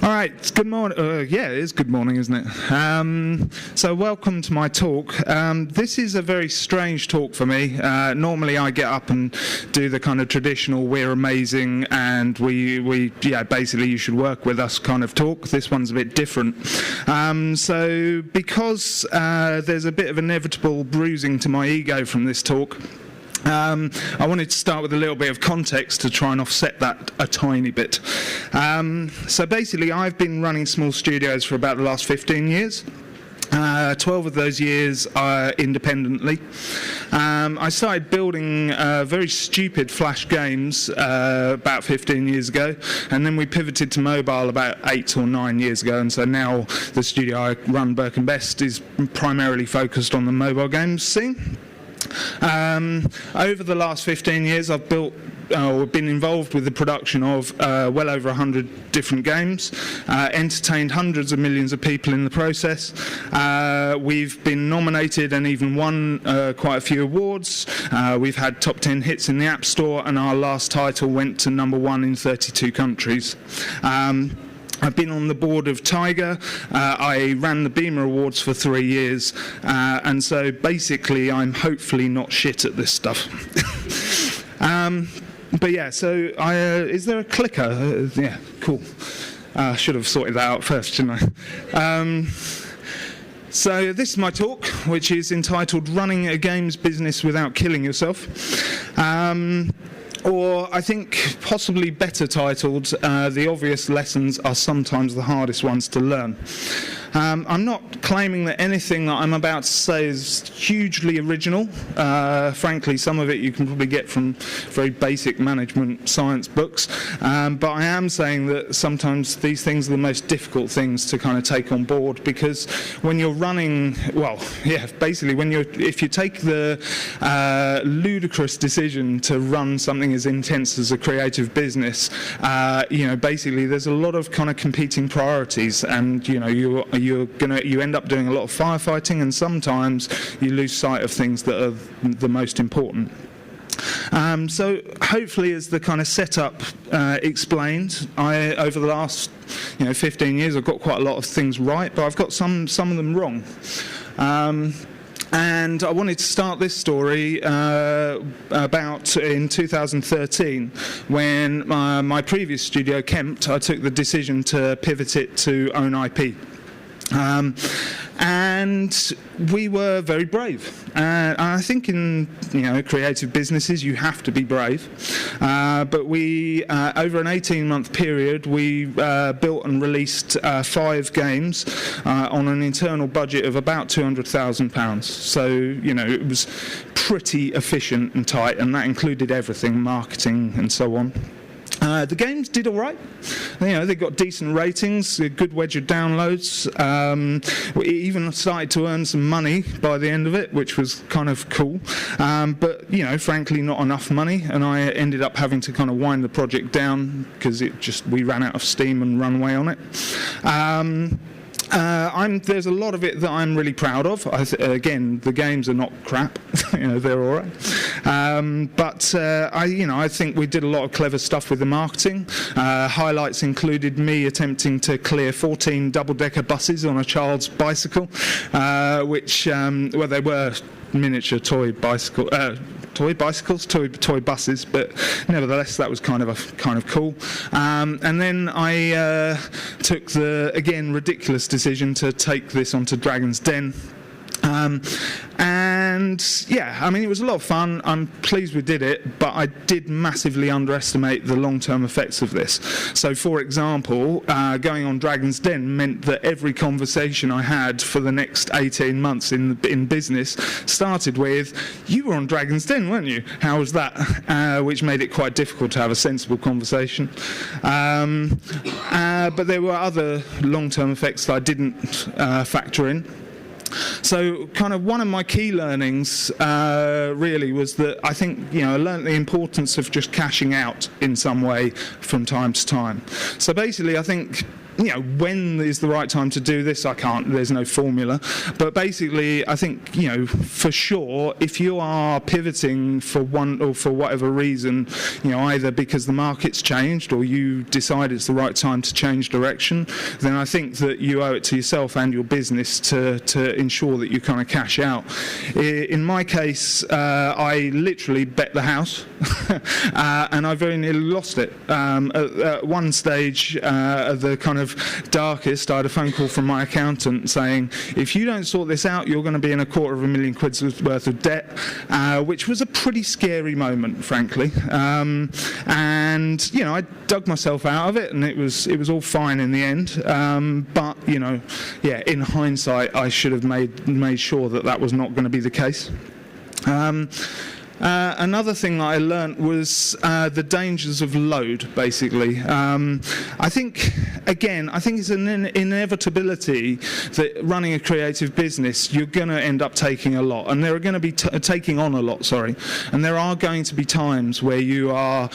All right, good morning. Yeah, it is good morning, isn't it? So welcome to my talk. This is a very strange talk for me. Normally I get up and do the kind of traditional "we're amazing" and basically you should work with us kind of talk. This one's a bit different. So because there's a bit of inevitable bruising to my ego from this talk, I wanted to start with a little bit of context to try and offset that a tiny bit. So basically, I've been running small studios for about the last 15 years. 12 of those years independently. I started building very stupid Flash games about 15 years ago, and then we pivoted to mobile about 8 or 9 years ago, and so now the studio I run, Burke.biz, is primarily focused on the mobile games scene. Over the last 15 years, I've been involved with the production of well over 100 different games, entertained hundreds of millions of people in the process. We've been nominated and even won quite a few awards. We've had top 10 hits in the App Store, and our last title went to #1 in 32 countries. I've been on the board of Tiger. I ran the Beamer Awards for 3 years, and so basically I'm hopefully not shit at this stuff. But yeah, so is there a clicker? Yeah, cool. I should have sorted that out first, shouldn't I? So this is my talk, which is entitled "Running a Games Business Without Killing Yourself." Or I think possibly better titled, "The Obvious Lessons Are Sometimes the Hardest Ones to Learn." I'm not claiming that anything that I'm about to say is hugely original. Frankly, some of it you can probably get from very basic management science books. But I am saying that sometimes these things are the most difficult things to kind of take on board, because when you're running, basically if you take the ludicrous decision to run something as intense as a creative business, basically there's a lot of kind of competing priorities, and you end up doing a lot of firefighting, and sometimes you lose sight of things that are the most important. So hopefully, as the kind of setup explained, over the last 15 years I've got quite a lot of things right, but I've got some of them wrong. And I wanted to start this story about in 2013, when my previous studio, Kempt, I took the decision to pivot it to own IP. And we were very brave. I think in creative businesses you have to be brave. But we, over an 18-month period, we built and released 5 games on an internal budget of about £200,000. So it was pretty efficient and tight, and that included everything, marketing and so on. The games did all right. They got decent ratings, a good wedge of downloads. We even started to earn some money by the end of it, which was kind of cool. But frankly, not enough money, and I ended up having to kind of wind the project down because we ran out of steam and runway on it. There's a lot of it that I'm really proud of. Again, the games are not crap; they're all right. But I think we did a lot of clever stuff with the marketing. Highlights included me attempting to clear 14 double-decker buses on a child's bicycle, which they were miniature toy bicycles, toy buses, but nevertheless that was kind of cool. And then I took the ridiculous decision to take this onto Dragon's Den. And yeah, I mean, it was a lot of fun. I'm pleased we did it, but I did massively underestimate the long-term effects of this. So, for example, going on Dragon's Den meant that every conversation I had for the next 18 months in business started with, "You were on Dragon's Den, weren't you? How was that?" Which made it quite difficult to have a sensible conversation. But there were other long-term effects that I didn't factor in. So kind of one of my key learnings really was that I think, I learned the importance of just cashing out in some way from time to time. So basically I think, when is the right time to do this? I can't. There's no formula. But basically, I think, for sure, if you are pivoting for one or for whatever reason, either because the market's changed or you decide it's the right time to change direction, then I think that you owe it to yourself and your business to ensure that you kind of cash out. In my case, I literally bet the house, and I very nearly lost it. At one stage, the kind of darkest, I had a phone call from my accountant saying, if you don't sort this out, you're going to be in £250,000 worth of debt, which was a pretty scary moment, frankly. And I dug myself out of it, and it was all fine in the end. But in hindsight, I should have made sure that was not going to be the case. Another thing that I learnt was the dangers of load, basically. I think it's an inevitability that running a creative business, you're going to end up taking a lot, and there are going to be taking on a lot, and there are going to be times where you are,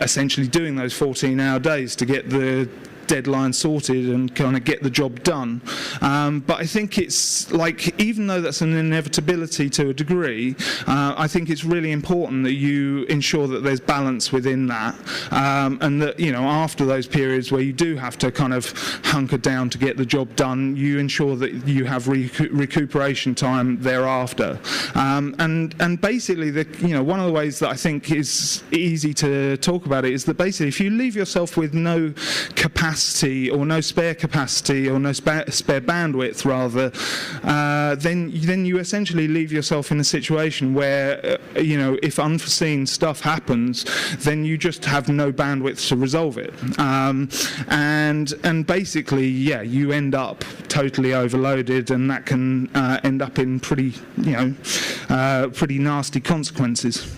essentially doing those 14-hour days to get the deadline sorted and kind of get the job done. But I think it's even though that's an inevitability to a degree, I think it's really important that you ensure that there's balance within that, and that after those periods where you do have to kind of hunker down to get the job done, you ensure that you have recuperation time thereafter. And basically, one of the ways that I think is easy to talk about it is that basically if you leave yourself with no capacity or no spare capacity or no spare bandwidth rather, then you essentially leave yourself in a situation where if unforeseen stuff happens, then you just have no bandwidth to resolve it, and basically you end up totally overloaded, and that can end up in pretty nasty consequences.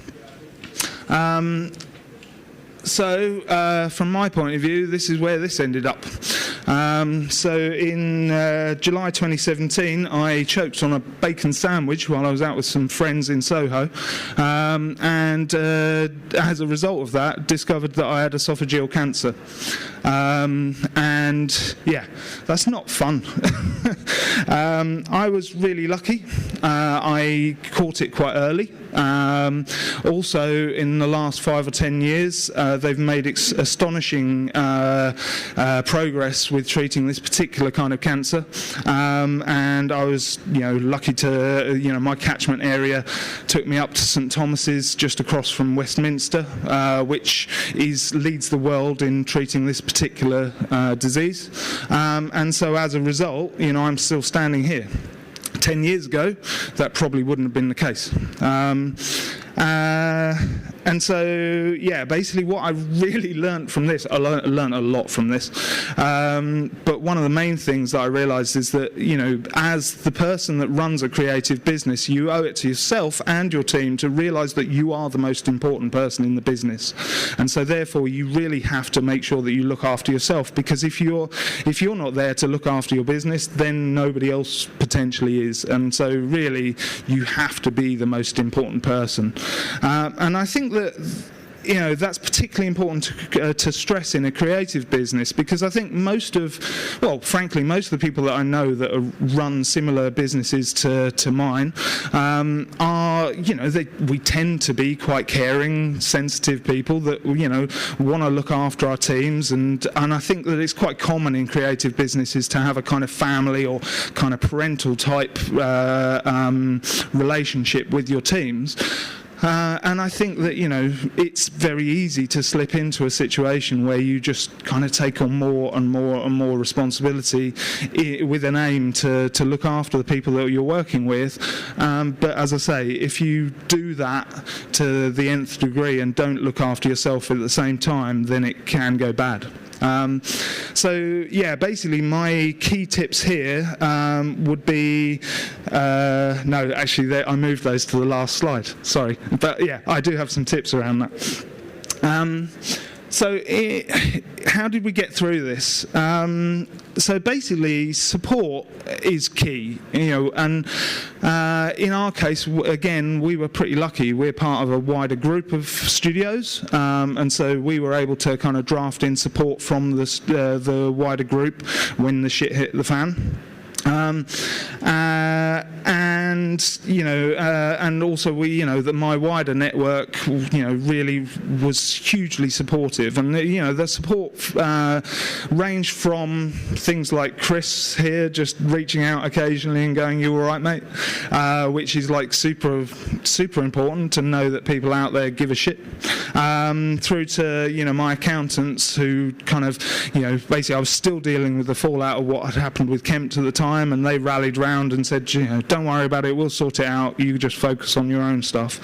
So, from my point of view, this is where this ended up. So in July 2017, I choked on a bacon sandwich while I was out with some friends in Soho, and as a result of that, discovered that I had esophageal cancer. And yeah, that's not fun. I was really lucky. I caught it quite early. Also, in the last 5 or 10 years, they've made astonishing progress with treating this particular kind of cancer. And I was, lucky to, my catchment area took me up to St Thomas's, just across from Westminster, which leads the world in treating this particular disease. And so, as a result, I'm still standing here. 10 years ago, that probably wouldn't have been the case. And so, basically what I really learnt from this, I learnt a lot from this, but one of the main things that I realised is that, as the person that runs a creative business, you owe it to yourself and your team to realise that you are the most important person in the business. And so therefore you really have to make sure that you look after yourself, because if you're not there to look after your business, then nobody else potentially is. And so really you have to be the most important person. And I think that that's particularly important to stress in a creative business, because I think frankly, most of the people that I know that run similar businesses to mine are, we tend to be quite caring, sensitive people that, want to look after our teams, and I think that it's quite common in creative businesses to have a kind of family or kind of parental type relationship with your teams. And I think that, it's very easy to slip into a situation where you just kind of take on more and more and more responsibility with an aim to look after the people that you're working with. But as I say, if you do that to the nth degree and don't look after yourself at the same time, then it can go bad. Basically my key tips here would be, no, actually I moved those to the last slide, sorry. But yeah, I do have some tips around that. How did we get through this? So basically, support is key, and in our case, again, we were pretty lucky. We're part of a wider group of studios, and so we were able to kind of draft in support from the wider group when the shit hit the fan. And also my wider network, really was hugely supportive, and the support ranged from things like Chris here just reaching out occasionally and going, "You all right, mate?" Which is like super important to know that people out there give a shit. Through to my accountants who kind of basically I was still dealing with the fallout of what had happened with Kempt at the time, and they rallied round and said, "Don't worry about it, we'll sort it out, you just focus on your own stuff."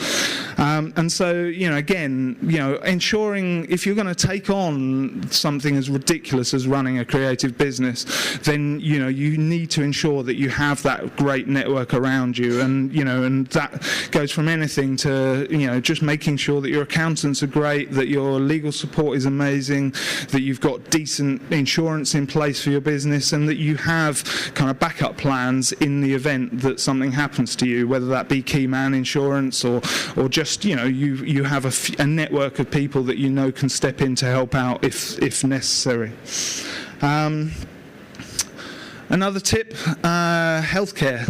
And so again, ensuring if you're going to take on something as ridiculous as running a creative business, then you need to ensure that you have that great network around you, and that goes from anything to just making sure that your accountants are great, that your legal support is amazing, that you've got decent insurance in place for your business, and that you have kind of backup plans in the event that something happens to you, whether that be key man insurance or just you have a network of people that can step in to help out if necessary. Another tip, healthcare.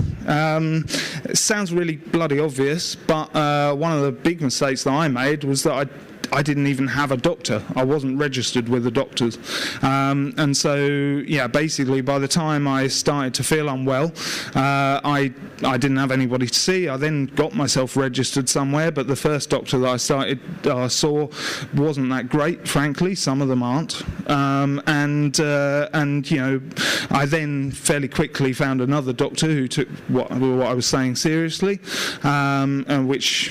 It sounds really bloody obvious, but one of the big mistakes that I made was that I didn't even have a doctor. I wasn't registered with the doctors. And so, basically by the time I started to feel unwell, I didn't have anybody to see. I then got myself registered somewhere, but the first doctor that I saw wasn't that great, frankly. Some of them aren't. I then fairly quickly found another doctor who took what I was saying seriously, and which,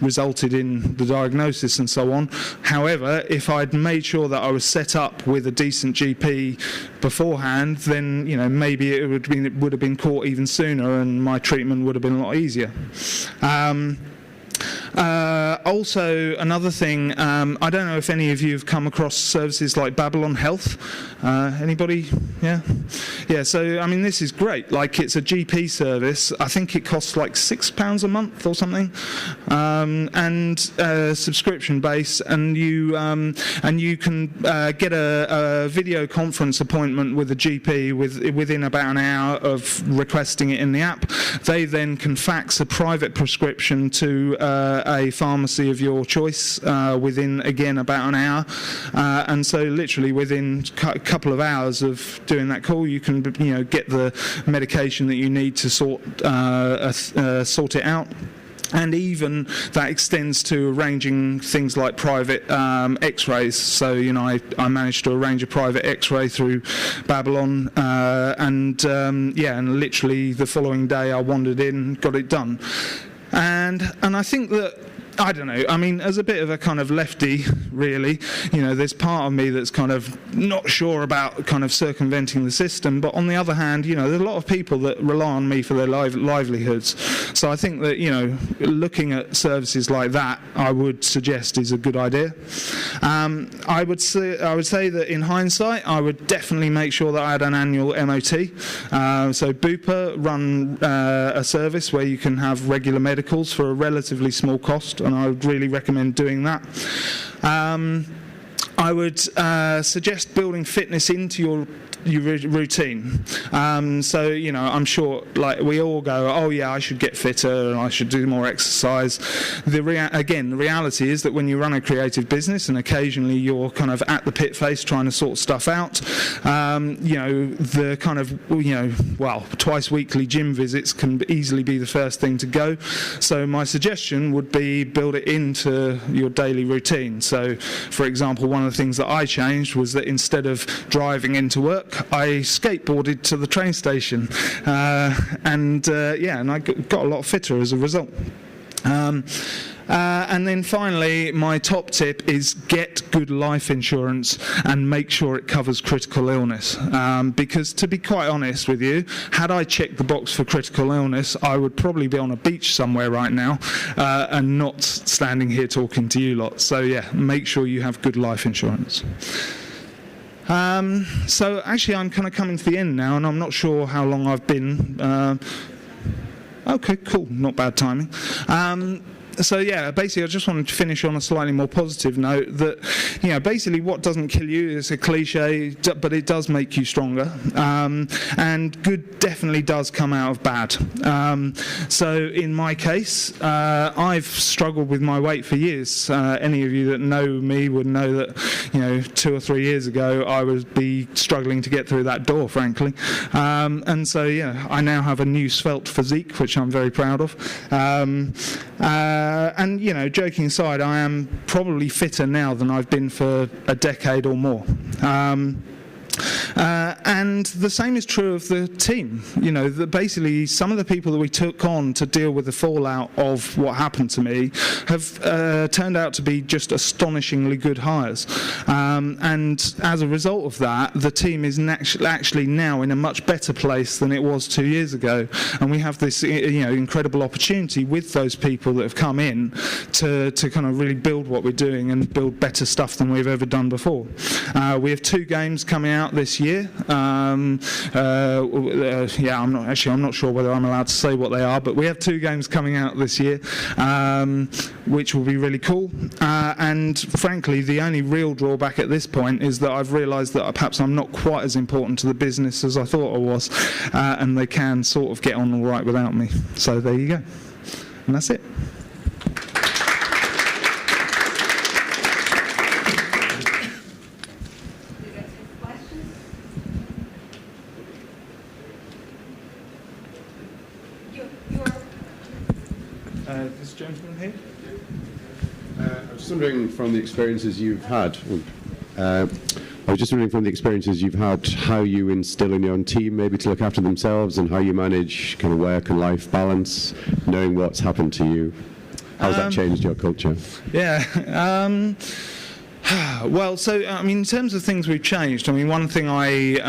resulted in the diagnosis and so on. However, if I'd made sure that I was set up with a decent GP beforehand, then maybe it would have been caught even sooner, and my treatment would have been a lot easier. Also, another thing, I don't know if any of you have come across services like Babylon Health. Anybody? Yeah? Yeah, so, I mean, this is great. Like, it's a GP service. I think it costs like £6 a month or something, and subscription-based, and you can get a video conference appointment with a GP within about an hour of requesting it in the app. They then can fax a private prescription to a pharmacy of your choice within, again, about an hour, and so literally within a couple of hours of doing that call, you can get the medication that you need to sort it out. And even that extends to arranging things like private x-rays. So, I managed to arrange a private x-ray through Babylon, and literally the following day I wandered in, got it done. And I think that, I don't know, I mean, as a bit of a kind of lefty, really, there's part of me that's kind of not sure about kind of circumventing the system, but on the other hand, there's a lot of people that rely on me for their livelihoods. So I think that, looking at services like that, I would suggest is a good idea. I would say that in hindsight, I would definitely make sure that I had an annual MOT. So Bupa run a service where you can have regular medicals for a relatively small cost, and I would really recommend doing that. I would suggest building fitness into your routine. So, I'm sure, like, we all go, oh yeah, I should get fitter and I should do more exercise. The reality is that when you run a creative business and occasionally you're kind of at the pit face trying to sort stuff out, the kind of, twice weekly gym visits can easily be the first thing to go. So my suggestion would be build it into your daily routine. So, for example, one of the things that I changed was that instead of driving into work, I skateboarded to the train station, and I got a lot fitter as a result. And then finally, my top tip is get good life insurance and make sure it covers critical illness. Because to be quite honest with you, had I checked the box for critical illness, I would probably be on a beach somewhere right now and not standing here talking to you lot. So yeah, make sure you have good life insurance. So actually I'm kind of coming to the end now, and I'm not sure how long I've been. Okay, cool, not bad timing. So yeah, basically I just wanted to finish on a slightly more positive note that, you know, basically what doesn't kill you is a cliche, but it does make you stronger. And good definitely does come out of bad. So in my case, I've struggled with my weight for years. Any of you that know me would know that, you know, 2 or 3 years ago I would be struggling to get through that door, frankly. And so yeah, I now have a new svelte physique, which I'm very proud of. And, you know, joking aside, I am probably fitter now than I've been for a decade or more. And the same is true of the team. You know, basically some of the people that we took on to deal with the fallout of what happened to me have turned out to be just astonishingly good hires. And as a result of that, the team is actually now in a much better place than it was 2 years ago. And we have this, you know, incredible opportunity with those people that have come in to kind of really build what we're doing and build better stuff than we've ever done before. We have 2 games coming out this year. Yeah, I'm not sure whether I'm allowed to say what they are, but we have 2 games coming out this year, which will be really cool. And frankly, the only real drawback at this point is that I've realised that perhaps I'm not quite as important to the business as I thought I was, and they can sort of get on all right without me. So there you go, and that's it. This gentleman here. I was wondering from the experiences you've had. How you instill in your own team maybe to look after themselves, and how you manage kind of work and life balance, knowing what's happened to you. How's that changed your culture? Yeah. Well, so I mean, in terms of things we've changed, I mean, one thing I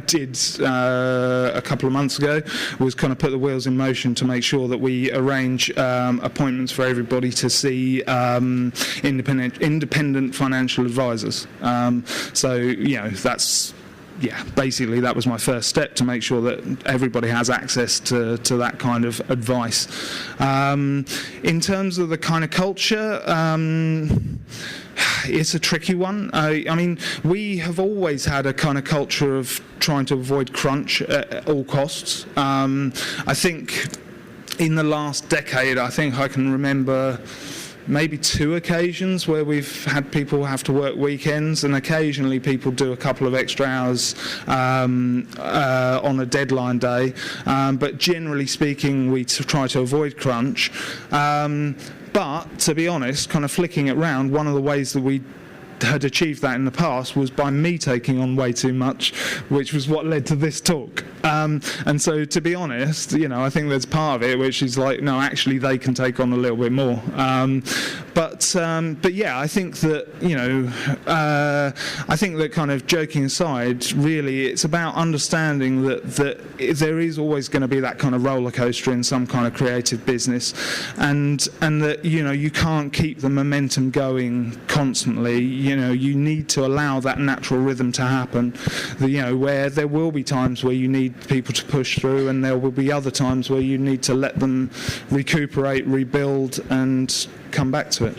did a couple of months ago was kind of put the wheels in motion to make sure that we arrange appointments for everybody to see independent financial advisors. So you know, that's. Yeah, basically that was my first step, to make sure that everybody has access to that kind of advice. In terms of the kind of culture, it's a tricky one. I mean, we have always had a kind of culture of trying to avoid crunch at all costs. I think in the last decade, I think I can remember maybe 2 occasions where we've had people have to work weekends, and occasionally people do a couple of extra hours on a deadline day. But generally speaking, we try to avoid crunch. But to be honest, kind of flicking it round, one of the ways that we had achieved that in the past was by me taking on way too much, which was what led to this talk. And so, to be honest, you know, I think there's part of it which is like, no, actually they can take on a little bit more. But yeah, I think that, you know, I think that, kind of joking aside, really it's about understanding that there is always going to be that kind of roller coaster in some kind of creative business, and that, you know, you can't keep the momentum going constantly. You know, you need to allow that natural rhythm to happen. You know, where there will be times where you need people to push through, and there will be other times where you need to let them recuperate, rebuild, and come back to it.